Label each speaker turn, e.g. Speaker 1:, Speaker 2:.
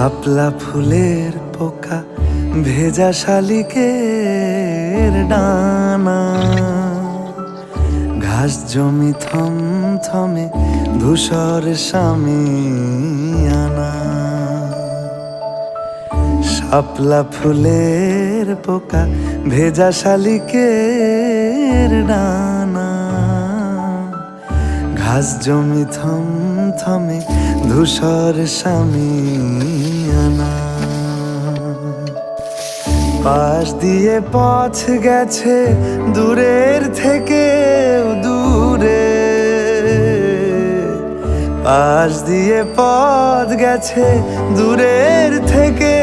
Speaker 1: শাপলা ফুলের পোকা ভেজা শালিকের ডানা, ঘাস জমি থমথমে ধূসর শামিয়ানা। শাপলা ফুলের পোকা ভেজা শালিকের ডানা, ঘাস জমি থমথমে ধূসর শামিয়ানা। পাশ দিয়ে পথ গেছে দূরের থেকে দূরে, পাশ দিয়ে পথ গেছে দূরের থেকে